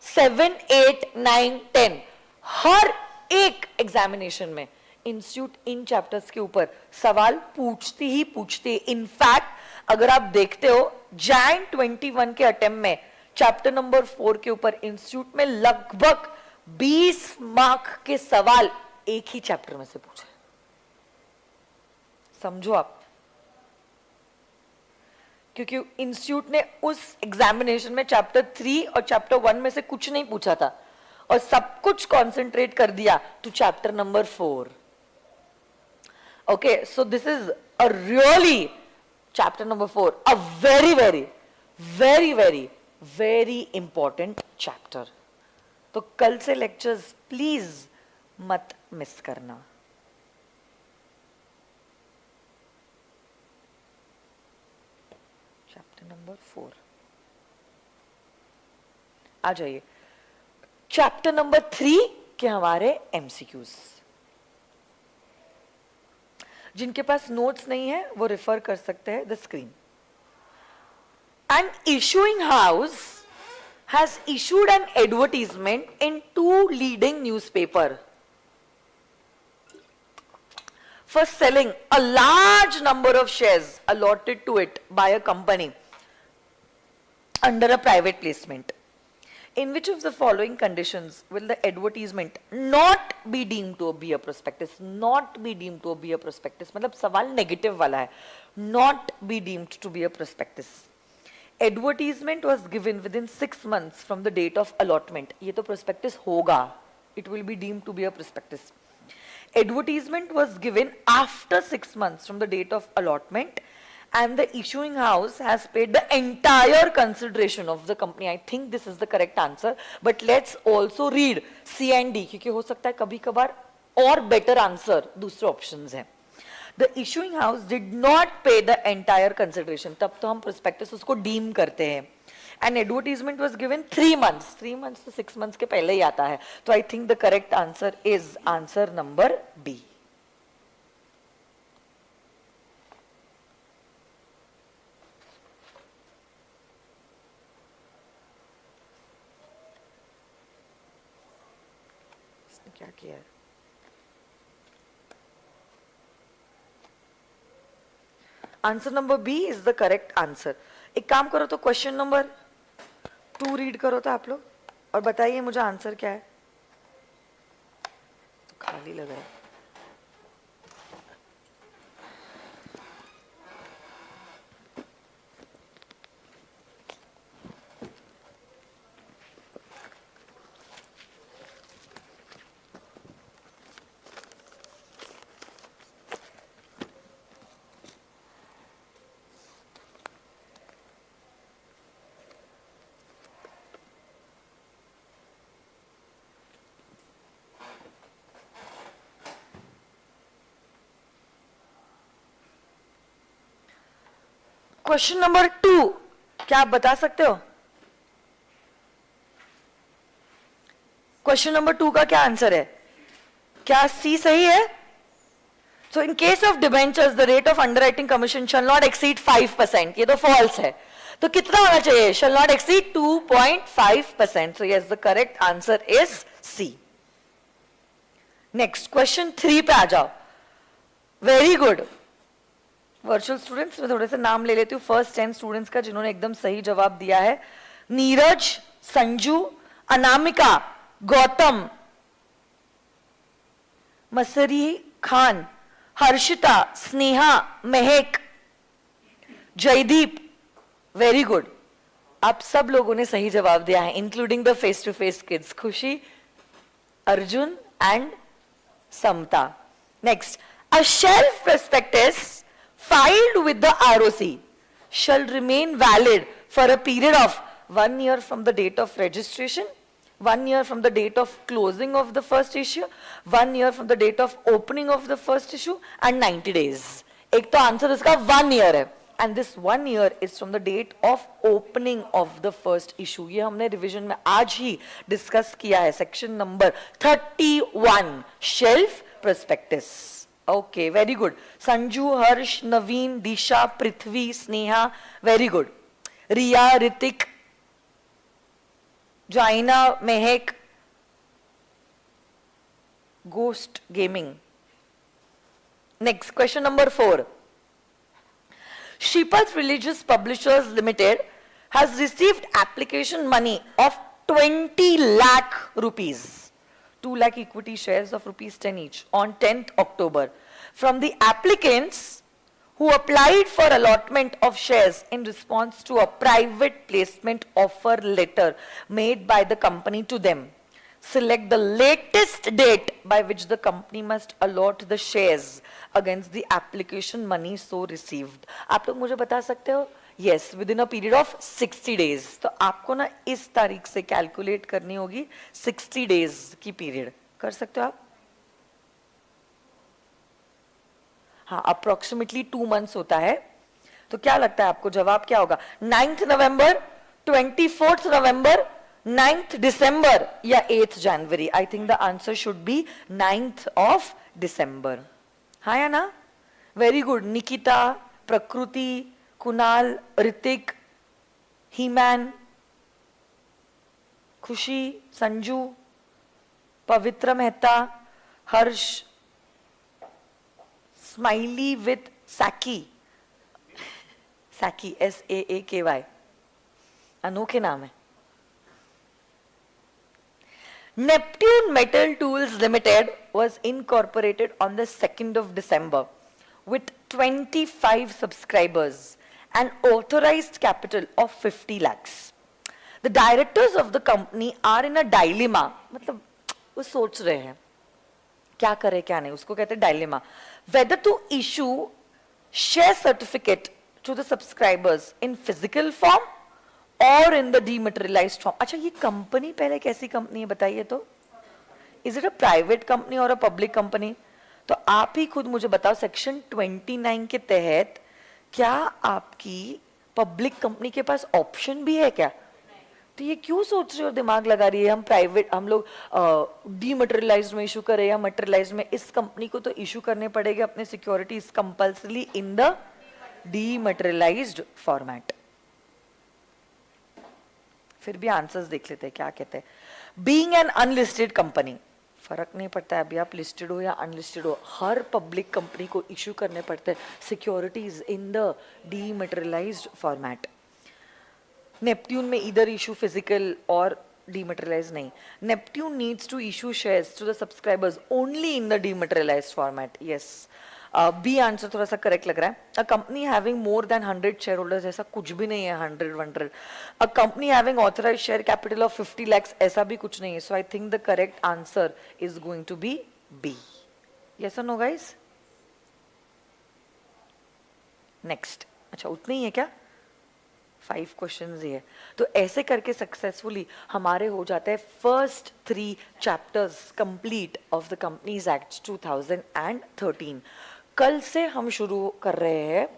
7, 8, 9, 10 हर एक एग्जामिनेशन में इंस्टीट्यूट इन चैप्टर्स के ऊपर सवाल पूछती ही पूछती. इनफैक्ट अगर आप देखते हो जैन 21 के अटेम्प्ट में चैप्टर नंबर 4 के ऊपर इंस्टीट्यूट में लगभग 20 मार्क के सवाल एक ही चैप्टर में से पूछे. समझो आप, क्योंकि इंस्टीट्यूट ने उस एग्जामिनेशन में चैप्टर 3 और चैप्टर 1 में से कुछ नहीं पूछा था और सब कुछ कंसंट्रेट कर दिया to chapter number 4. Okay, so this is a really chapter number 4 a very very very very very important chapter. तो कल से लेक्चर्स प्लीज मत मिस करना. चैप्टर नंबर 4 आ जाइए. चैप्टर नंबर 3 के हमारे एमसीक्यूज. जिनके पास नोट्स नहीं है वो रेफर कर सकते हैं the screen. An issuing house has issued an advertisement in 2 leading newspaper for selling a large number of shares allotted to it by a company under a private placement. In which of the following conditions will the advertisement not be deemed to be a prospectus? Not be deemed to be a prospectus मतलब सवाल negative वाला है. Not be deemed to be a prospectus. Advertisement was given within 6 months from the date of allotment. ये तो prospectus होगा. It will be deemed to be a prospectus. Advertisement was given after 6 months from the date of allotment, and the issuing house has paid the entire consideration of the company. I think this is the correct answer. But let's also read C and D, क्योंकि हो सकता है कभी कभार और better answer दूसरे options हैं. The issuing house did not pay the entire consideration. तब तो हम prospectus उसको deem करते हैं. And advertisement was given 3 months. 3 months तो 6 months के पहले ही आता है. तो I think the correct answer is answer number B. इसने क्या किया है? Answer number B is the correct answer. एक काम करो तो क्वेश्चन नंबर 2 रीड करो तो आप लोग और बताइए मुझे आंसर क्या है. तो खाली लग रहा है. क्वेश्चन नंबर 2 क्या आप बता सकते हो? क्वेश्चन नंबर 2 का क्या आंसर है? क्या सी सही है? So in case of debentures, the rate of underwriting commission shall not exceed 5%. ये तो false है. तो कितना होना चाहिए? Shall not exceed 2.5%. So yes, the correct answer is C. Next, question 3 पे आ जाओ. Very good. वर्चुअल स्टूडेंट्स में थोड़े से नाम ले लेती हूँ फर्स्ट 10 स्टूडेंट्स का जिन्होंने एकदम सही जवाब दिया है. नीरज, संजू, अनामिका, गौतम, मसरी खान, हर्षिता, स्नेहा, महक, जयदीप. Very good. आप सब लोगों ने सही जवाब दिया है including the face to face kids Khushi, Arjun and Samta. Next, a shelf prospectus filed with the ROC shall remain valid for a period of 1 year from the date of registration, 1 year from the date of closing of the first issue, 1 year from the date of opening of the first issue and 90 days. एक तो answer इसका 1 year है and this 1 year is from the date of opening of the first issue. ये हमने revision में आज ही discuss किया है section number 31 shelf prospectus. Okay, very good. Sanju, Harsh, Naveen, Disha, Prithvi, Sneha, very good. Riya, Ritik, Jaina, Mehek, Ghost Gaming. Next, question number 4. Shripath Religious Publishers Limited has received application money of 20 lakh rupees. 2 lakh equity shares of rupees 10 each on 10th October from the applicants who applied for allotment of shares in response to a private placement offer letter made by the company to them. Select the latest date by which the company must allot the shares against the application money so received. आप लोग मुझे बता सकते हो? Yes, within a period of 60 days. तो आपको ना इस तारीख से कैलकुलेट करनी होगी 60 days की पीरियड. कर सकते हो आप? हाँ, अप्रोक्सीमेटली 2 months होता है. तो क्या लगता है आपको जवाब क्या होगा? 9th नवंबर, 24th नवंबर, 9th दिसंबर या 8th January? I think the answer should be 9th of December. हाँ या ना? Very good. निकिता, प्रकृति, कुणाल, ऋतिक, हीमैन, खुशी, संजू, पवित्र मेहता, हर्ष, स्माइली विथ सैकी, सैकी SAAKY, अनोखे नाम है. Neptune Metal Tools Limited was incorporated on the 2nd of December with 25 subscribers and authorized capital of 50 lakhs. The directors of the company are in a dilemma. मतलब वो सोच रहे हैं क्या करे क्या नहीं, उसको कहते हैं dilemma. Whether to issue share certificate to the subscribers in physical form or in the dematerialized form. अच्छा, ये कंपनी पहले कैसी कंपनी है बताइए तो? Is it a private company or a public company? तो आप ही खुद मुझे बताओ सेक्शन 29 के तहत क्या आपकी पब्लिक कंपनी के पास ऑप्शन भी है क्या? तो ये क्यों सोच रहे हो, दिमाग लगा रही है हम प्राइवेट, हम लोग डीमटेरियलाइज्ड में इशू करें या मटेरियलाइज्ड में? इस कंपनी को तो इशू करने पड़ेगा अपने securities compulsory in the dematerialised format. फिर भी आंसर्स देख लेते हैं क्या कहते हैं. बीइंग एन अनलिस्टेड कंपनी, फर्क नहीं पड़ता है अभी आप लिस्टेड हो या अनलिस्टेड हो, हर पब्लिक कंपनी को इशू करने पड़ते हैं securities in the dematerialised format. Neptune में इधर इशू फिजिकल और डीमटेरियलाइज नहीं. Neptune needs to issue shares to the subscribers only in the dematerialised format. Yes, B answer थोड़ा सा करेक्ट लग रहा है. A company having more than 100 share holders, ऐसा कुछ भी नहीं है 100. A company having authorised share capital of 50 lakhs, ऐसा भी कुछ नहीं है. So I think the correct answer is going to be B. Yes और नो गाइस? नेक्स्ट. अच्छा, उतनी ही है क्या? 5 क्वेश्चंस ही है. तो ऐसे करके सक्सेसफुली हमारे हो जाते हैं first 3 chapters complete of the companies act 2013. कल से हम शुरू कर रहे हैं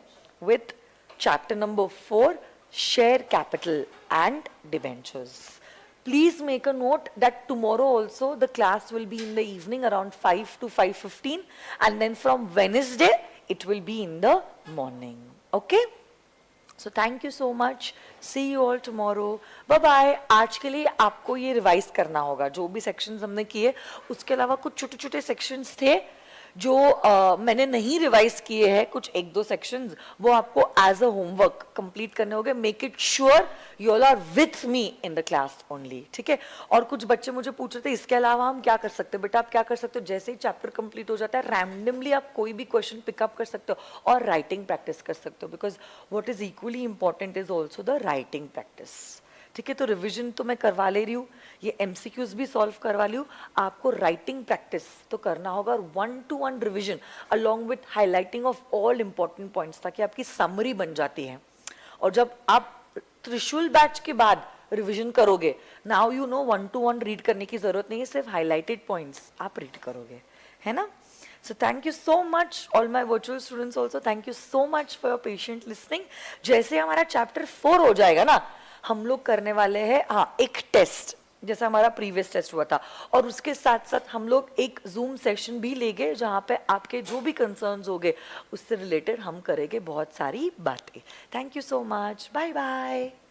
with chapter number 4 share capital and debentures. Please make a note that tomorrow also the class will be in the evening around 5 to 5:15, and then from Wednesday it will be in the morning. Okay? So thank you so much. See you all tomorrow. Bye bye. आज के लिए आपको ये revise करना होगा, जो भी sections हमने किए उसके अलावा कुछ छोटे छोटे सेक्शंस थे जो मैंने नहीं रिवाइज किए हैं, कुछ एक दो सेक्शंस, वो आपको एज अ होमवर्क कंप्लीट करने होंगे. Make it sure you all are with me in the class only. ठीक है? और कुछ बच्चे मुझे पूछ रहे थे इसके अलावा हम क्या कर सकते हैं. बेटा आप क्या कर सकते हो, जैसे ही चैप्टर कंप्लीट हो जाता है रैंडमली आप कोई भी क्वेश्चन पिकअप कर सकते हो और राइटिंग प्रैक्टिस कर सकते हो, because what is equally important is also the writing practice. ठीक है? तो रिविजन तो मैं करवा ले रही हूँ, ये एमसीक्यूज भी सॉल्व करवा ली हूँ, आपको राइटिंग प्रैक्टिस तो करना होगा, और 1-to-1 revision along with highlighting of all important points, ताकि आपकी समरी बन जाती है. और जब आप त्रिशूल बैच के बाद रिविजन करोगे, now you know 1-to-1 read करने की जरूरत नहीं है, सिर्फ हाईलाइटेड पॉइंट्स आप रीड करोगे, है ना? So thank you so much all my virtual students also. Thank you so much for your patient listening. जैसे हमारा चैप्टर 4 हो जाएगा ना, हम लोग करने वाले हैं एक टेस्ट, जैसा हमारा प्रीवियस टेस्ट हुआ था, और उसके साथ साथ हम लोग एक जूम सेशन भी लेंगे जहाँ पे आपके जो भी कंसर्न्स होंगे उससे रिलेटेड हम करेंगे बहुत सारी बातें. Thank you so much. Bye bye.